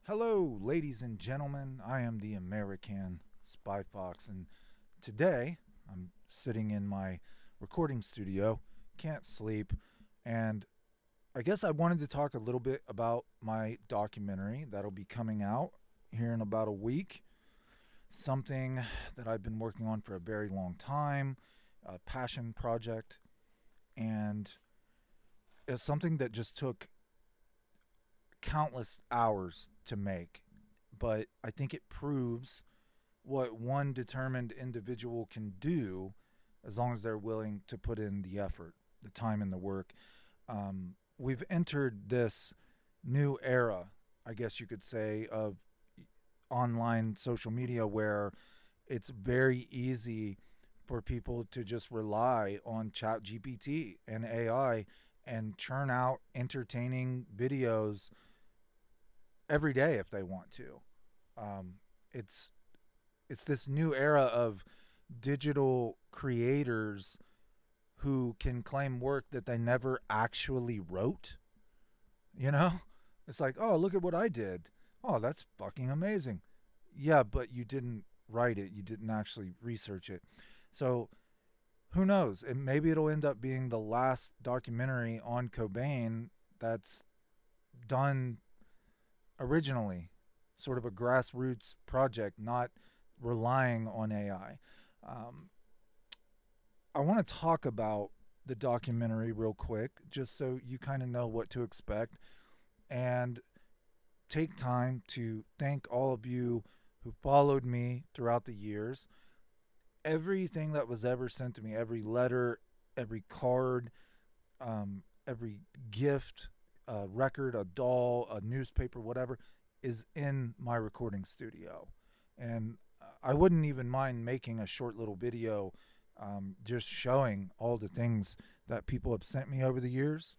Hello, ladies and gentlemen. I am the American Spy Fox, and today I'm sitting in my recording studio, can't sleep, and I guess I wanted to talk a little bit about my documentary that'll be coming out here in about a week. Something that I've been working on for a very long time, a passion project, and it's something that just took countless hours to make. But I think it proves what one determined individual can do as long as they're willing to put in the effort, the time, and the work. We've entered this new era, I guess you could say, of online social media where it's very easy for people to just rely on chat gpt and ai and churn out entertaining videos every day if they want to. Um, it's it's this new era of digital creators who can claim work that they never actually wrote. You know, it's like, oh, look at what I did. Oh, that's fucking amazing. Yeah, but you didn't write it. You didn't actually research it. So who knows? And maybe it'll end up being the last documentary on Cobain that's done originally, sort of a grassroots project, not relying on AI. Um, I want to talk about the documentary real quick, just so you kind of know what to expect, and take time to thank all of you who followed me throughout the years. Everything that was ever sent to me, every letter, every card, every gift, a record, a doll, a newspaper, whatever, is in my recording studio. And I wouldn't even mind making a short little video just showing all the things that people have sent me over the years.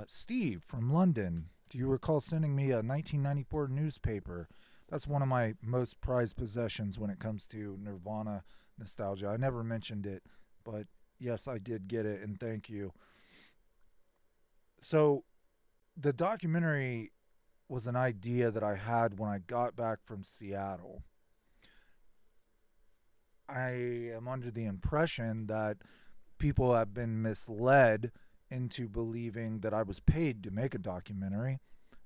Steve from London, do you recall sending me a 1994 newspaper? That's one of my most prized possessions when it comes to Nirvana nostalgia. I never mentioned it, but yes, I did get it, and thank you. So, the documentary was an idea that I had when I got back from Seattle. I am under the impression that people have been misled into believing that I was paid to make a documentary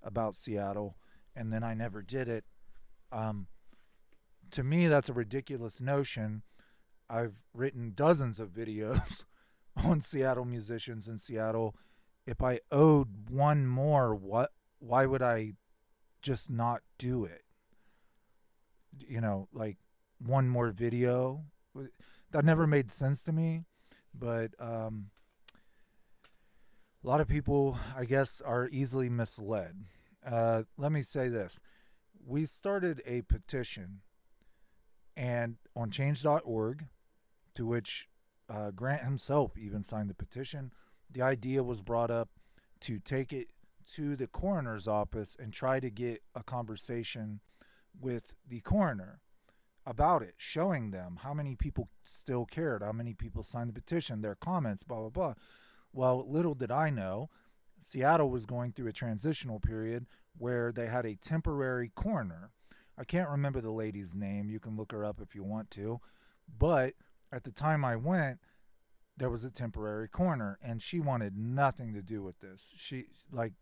about Seattle, and then I never did it. Um, to me, that's a ridiculous notion. I've written dozens of videos on Seattle musicians in Seattle. If I owed one more, what? Why would I just not do it? Like one more video. That never made sense to me. But a lot of people, I guess, are easily misled. Let me say this: we started a petition, and on Change.org, to which Grant himself even signed the petition. The idea was brought up to take it to the coroner's office and try to get a conversation with the coroner about it, showing them how many people still cared, how many people signed the petition, their comments, blah, blah, blah. Well, little did I know, Seattle was going through a transitional period where they had a temporary coroner. I can't remember the lady's name. You can look her up if you want to. But at the time I went, there was a temporary coroner, and she wanted nothing to do with this. She, like,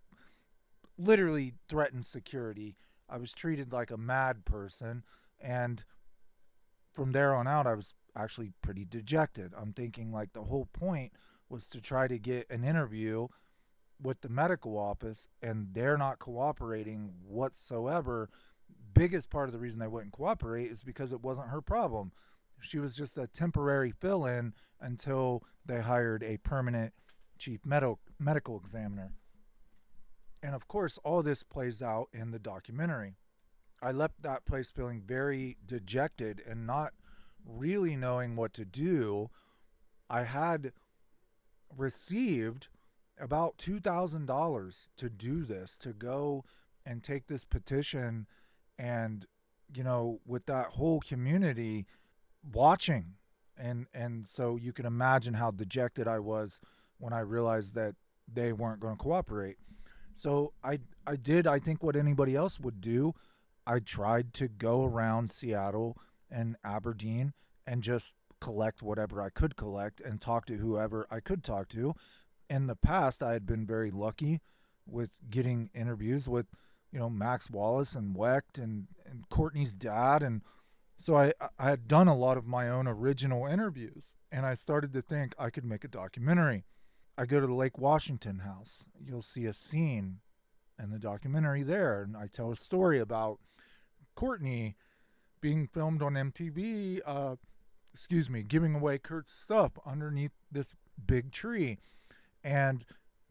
literally threatened security. I was treated like a mad person, and from there on out, I was actually pretty dejected. I'm thinking like the whole point was to try to get an interview with the medical office, and they're not cooperating whatsoever. Biggest part of the reason they wouldn't cooperate is because it wasn't her problem. She was just a temporary fill in until they hired a permanent chief medical examiner. And of course, all this plays out in the documentary. I left that place feeling very dejected and not really knowing what to do. I had received about $2,000 to do this, to go and take this petition, and with that whole community watching. And so you can imagine how dejected I was when I realized that they weren't going to cooperate. So I did I think what anybody else would do. I tried to go around Seattle and Aberdeen and just collect whatever I could collect and talk to whoever I could talk to. In the past, I had been very lucky with getting interviews with, Max Wallace and Wecht and Courtney's dad. And so I had done a lot of my own original interviews. And I started to think I could make a documentary. I go to the Lake Washington house. You'll see a scene in the documentary there. And I tell a story about Courtney being filmed on MTV, giving away Kurt's stuff underneath this big tree. And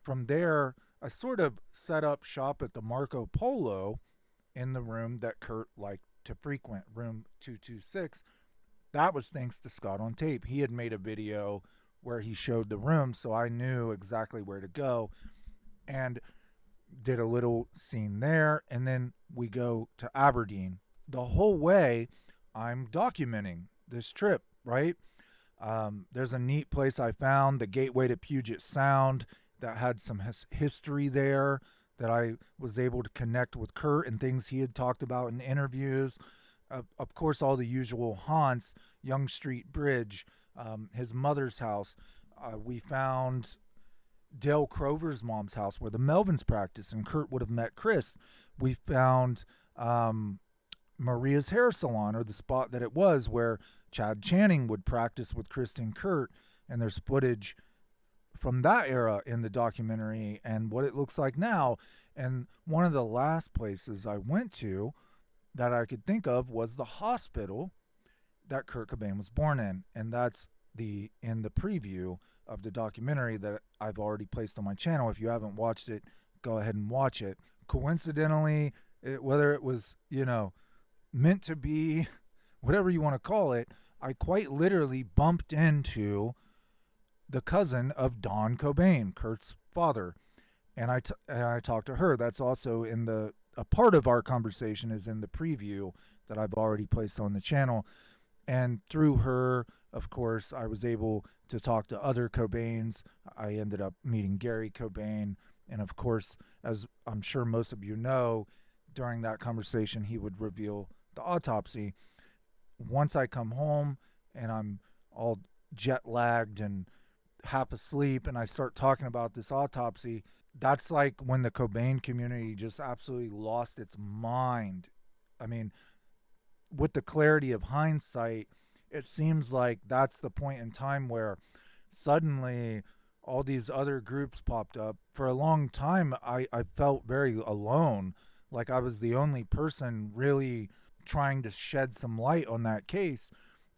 from there, I sort of set up shop at the Marco Polo in the room that Kurt liked to frequent, room 226. That was thanks to Scott on Tape. He had made a video where he showed the room, so I knew exactly where to go and did a little scene there. And then we go to Aberdeen. The whole way, I'm documenting this trip, right? There's a neat place I found, the gateway to Puget Sound, that had some history there that I was able to connect with Kurt and things he had talked about in interviews. Of course, all the usual haunts, Young Street Bridge, his mother's house. We found Dale Crover's mom's house where the Melvins practice, and Kurt would have met Chris. We found Maria's hair salon, or the spot that it was where Chad Channing would practice with Kristen Kurt, and there's footage from that era in the documentary and what it looks like now. And one of the last places I went to that I could think of was the hospital that Kurt Cobain was born in, and that's in the preview of the documentary that I've already placed on my channel. If you haven't watched it, go ahead and watch it. Coincidentally, whether it was, meant to be, whatever you want to call it, I quite literally bumped into the cousin of Don Cobain, Kurt's father, and I talked to her. That's also a part of our conversation is in the preview that I've already placed on the channel. And through her, of course, I was able to talk to other Cobains. I ended up meeting Gary Cobain, and of course, as I'm sure most of you know, during that conversation, he would reveal the autopsy. Once I come home and I'm all jet lagged and half asleep and I start talking about this autopsy, that's like when the Cobain community just absolutely lost its mind. I mean, with the clarity of hindsight, it seems like that's the point in time where suddenly all these other groups popped up. For a long time, I felt very alone, like I was the only person really trying to shed some light on that case.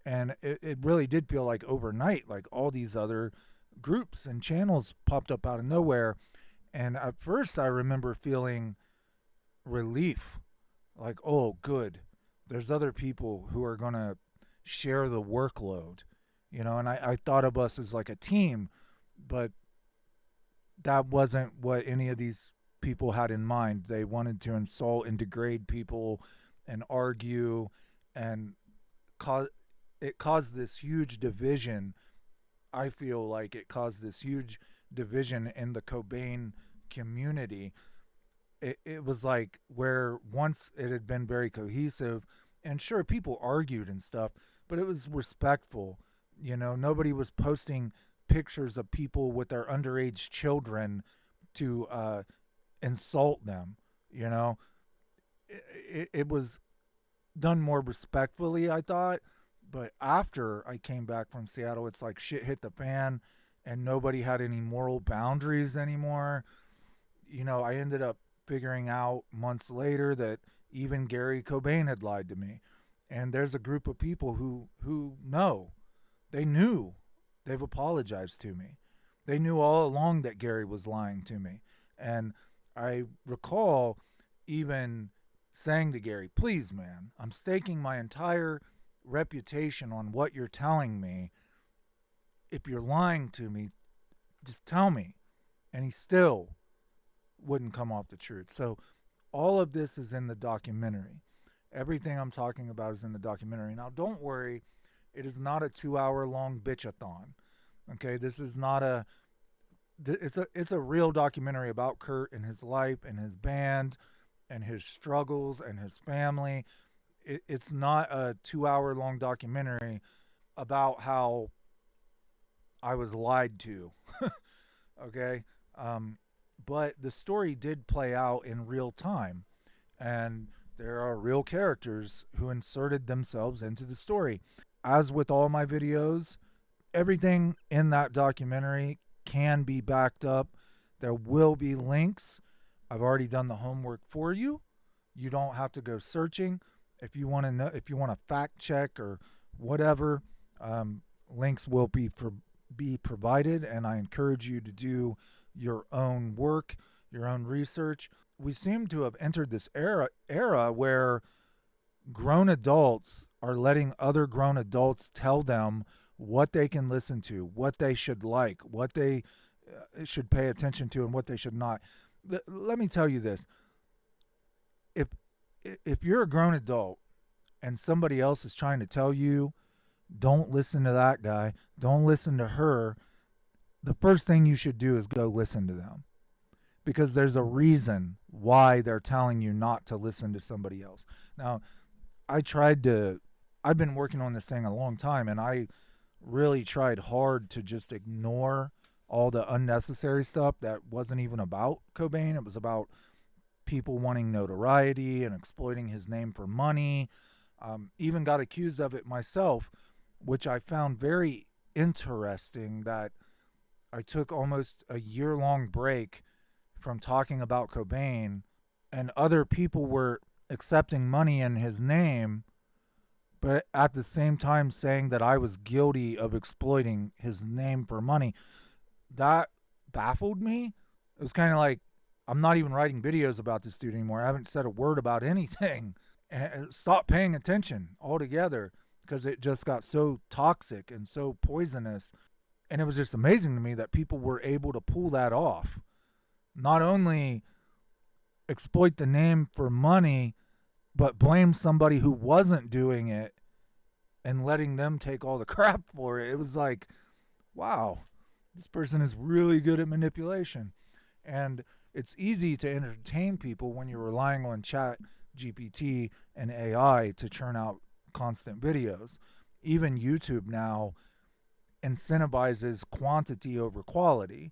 And it really did feel like overnight, like all these other groups and channels popped up out of nowhere. And at first, I remember feeling relief, like, oh, good. There's other people who are going to share the workload, and I thought of us as like a team, but that wasn't what any of these people had in mind. They wanted to insult and degrade people and argue, and cause it caused this huge division. I feel like it caused this huge division in the Cobain community. It was like where once it had been very cohesive, and sure, people argued and stuff, but it was respectful. Nobody was posting pictures of people with their underage children to insult them. It was done more respectfully, I thought. But after I came back from Seattle, it's like shit hit the fan, and nobody had any moral boundaries anymore. I ended up figuring out months later that even Gary Cobain had lied to me. And there's a group of people who know. They knew. They've apologized to me. They knew all along that Gary was lying to me. And I recall even saying to Gary, please, man, I'm staking my entire reputation on what you're telling me. If you're lying to me, just tell me. And he still wouldn't come off the truth. So all of this is in the documentary. Everything I'm talking about is in the documentary. Now, don't worry, it is not a 2-hour long bitch-a-thon. Okay, this is not it's a real documentary about Kurt and his life and his band and his struggles and his family. It's not a 2 hour long documentary about how I was lied to. Okay. Um, but the story did play out in real time, and there are real characters who inserted themselves into the story. As with all my videos, everything in that documentary can be backed up. There will be links. I've already done the homework for you. You don't have to go searching. If you want to know, if you want to fact check or whatever, links will be provided, and I encourage you to do your own work, your own research. We seem to have entered this era where grown adults are letting other grown adults tell them what they can listen to, what they should like, what they should pay attention to, and what they should not. Let me tell you this: if if you're a grown adult and somebody else is trying to tell you, don't listen to that guy, don't listen to her, the first thing you should do is go listen to them, because there's a reason why they're telling you not to listen to somebody else. Now, I tried to, I've been working on this thing a long time, and I really tried hard to just ignore all the unnecessary stuff that wasn't even about Cobain. It was about people wanting notoriety and exploiting his name for money. Even got accused of it myself, which I found very interesting, that I took almost a year long break from talking about Cobain, and other people were accepting money in his name, but at the same time saying that I was guilty of exploiting his name for money. That baffled me. It was kind of like, I'm not even writing videos about this dude anymore. I haven't said a word about anything. And stop paying attention altogether, because it just got so toxic and so poisonous. And it was just amazing to me that people were able to pull that off. Not only exploit the name for money, but blame somebody who wasn't doing it and letting them take all the crap for it. It was like, wow, this person is really good at manipulation. And it's easy to entertain people when you're relying on chat GPT and AI to churn out constant videos. Even YouTube now incentivizes quantity over quality.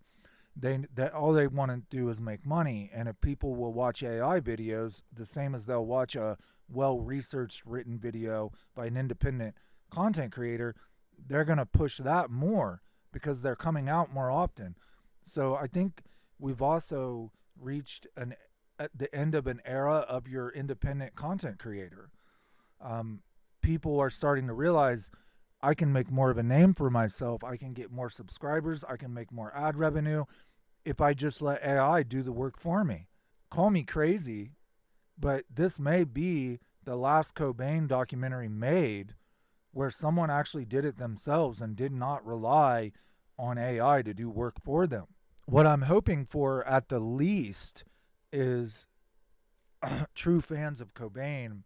That all they want to do is make money, and if people will watch AI videos the same as they'll watch a well researched written video by an independent content creator, they're going to push that more because they're coming out more often. So I think we've also reached an at the end of an era of your independent content creator. Um, People are starting to realize, I can make more of a name for myself. I can get more subscribers. I can make more ad revenue if I just let AI do the work for me. Call me crazy, but this may be the last Cobain documentary made where someone actually did it themselves and did not rely on AI to do work for them. What I'm hoping for at the least is true fans of Cobain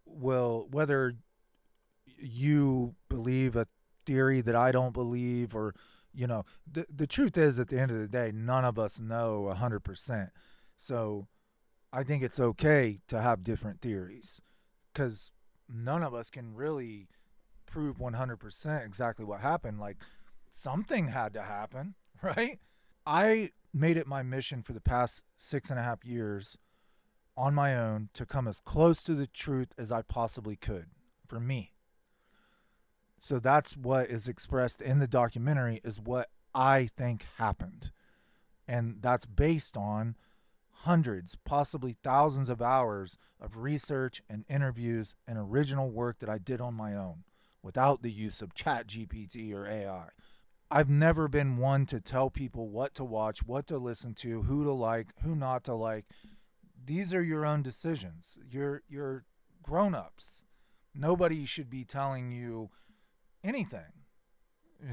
will, whether you believe a theory that I don't believe, or the truth is, at the end of the day, none of us know 100%. So I think it's okay to have different theories, because none of us can really prove 100% exactly what happened. Like, something had to happen, right? I made it my mission for the past 6.5 years on my own to come as close to the truth as I possibly could for me. So that's what is expressed in the documentary, is what I think happened. And that's based on hundreds, possibly thousands of hours of research and interviews and original work that I did on my own without the use of chat GPT or AI. I've never been one to tell people what to watch, what to listen to, who to like, who not to like. These are your own decisions. You're grown-ups. Nobody should be telling you anything.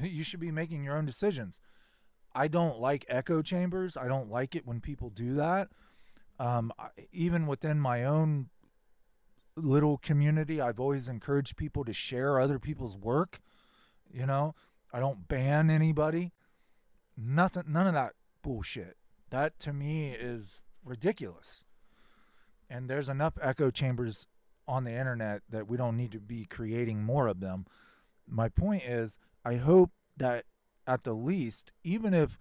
You should be making your own decisions. I don't like echo chambers. I don't like it when people do that. Even within my own little community, I've always encouraged people to share other people's work. You know, I don't ban anybody. Nothing, none of that bullshit. That to me is ridiculous. And there's enough echo chambers on the internet that we don't need to be creating more of them. My point is, I hope that at the least, even if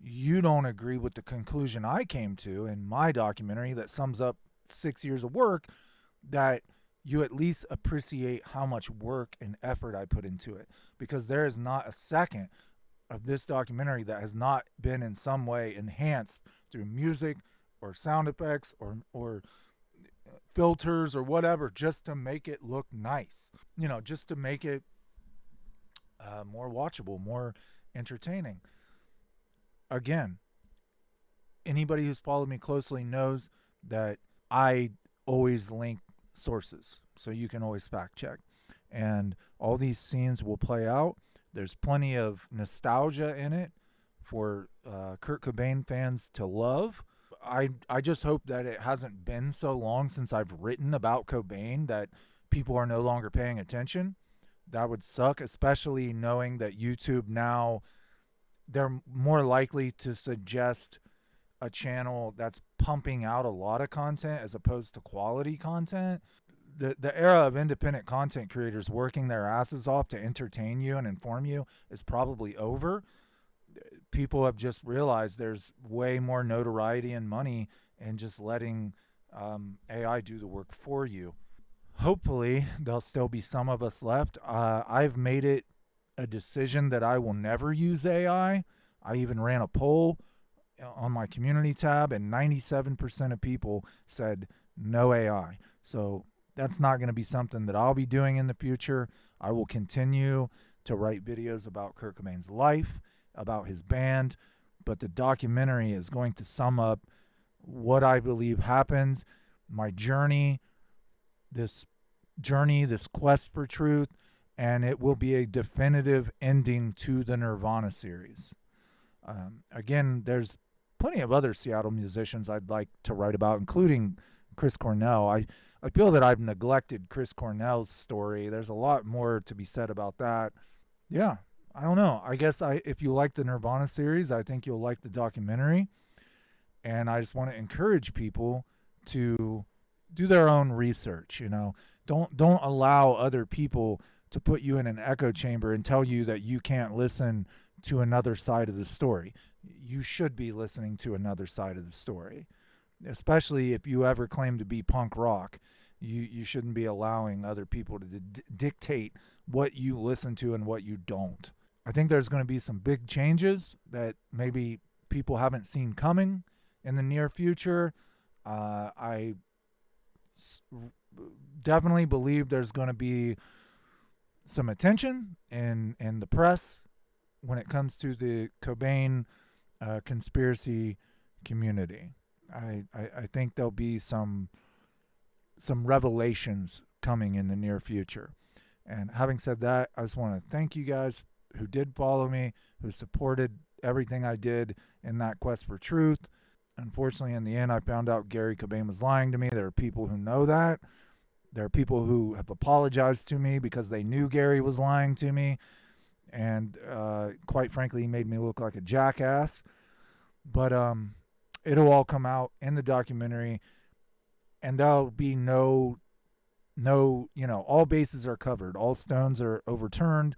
you don't agree with the conclusion I came to in my documentary that sums up 6 years of work, that you at least appreciate how much work and effort I put into it. Because there is not a second of this documentary that has not been in some way enhanced through music or sound effects or filters or whatever, just to make it look nice. Just to make it more watchable, more entertaining. Again, anybody who's followed me closely knows that I always link sources, so you can always fact check. And all these scenes will play out. There's plenty of nostalgia in it for Kurt Cobain fans to love. I just hope that it hasn't been so long since I've written about Cobain that people are no longer paying attention. That would suck, especially knowing that YouTube now, they're more likely to suggest a channel that's pumping out a lot of content as opposed to quality content. The era of independent content creators working their asses off to entertain you and inform you is probably over. People have just realized there's way more notoriety and money in just letting AI do the work for you. Hopefully, there'll still be some of us left. I've made it a decision that I will never use AI. I even ran a poll on my community tab, and 97% of people said no AI. So that's not going to be something that I'll be doing in the future. I will continue to write videos about Kurt Cobain's life, about his band, but the documentary is going to sum up what I believe happened, my journey, this quest for truth, and it will be a definitive ending to the Nirvana series. Again, there's plenty of other Seattle musicians I'd like to write about, including Chris Cornell. I feel that I've neglected Chris Cornell's story. There's a lot more to be said about that. Yeah, I don't know. I guess if you like the Nirvana series, I think you'll like the documentary. And I just want to encourage people to do their own research. Don't allow other people to put you in an echo chamber and tell you that you can't listen to another side of the story. You should be listening to another side of the story, especially if you ever claim to be punk rock. You shouldn't be allowing other people to dictate what you listen to and what you don't. I think there's going to be some big changes that maybe people haven't seen coming in the near future. I definitely believe there's going to be some attention in the press when it comes to the Cobain conspiracy community. I think there'll be some revelations coming in the near future. And having said that, I just want to thank you guys who did follow me, who supported everything I did in that quest for truth. Unfortunately, in the end, I found out Gary Cobain was lying to me. There are people who know that. There are people who have apologized to me because they knew Gary was lying to me. And quite frankly, he made me look like a jackass. But it'll all come out in the documentary. And there'll be no, all bases are covered. All stones are overturned.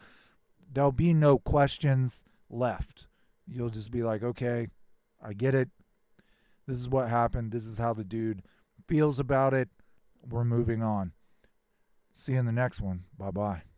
There'll be no questions left. You'll just be like, okay, I get it. This is what happened. This is how the dude feels about it. We're moving on. See you in the next one. Bye-bye.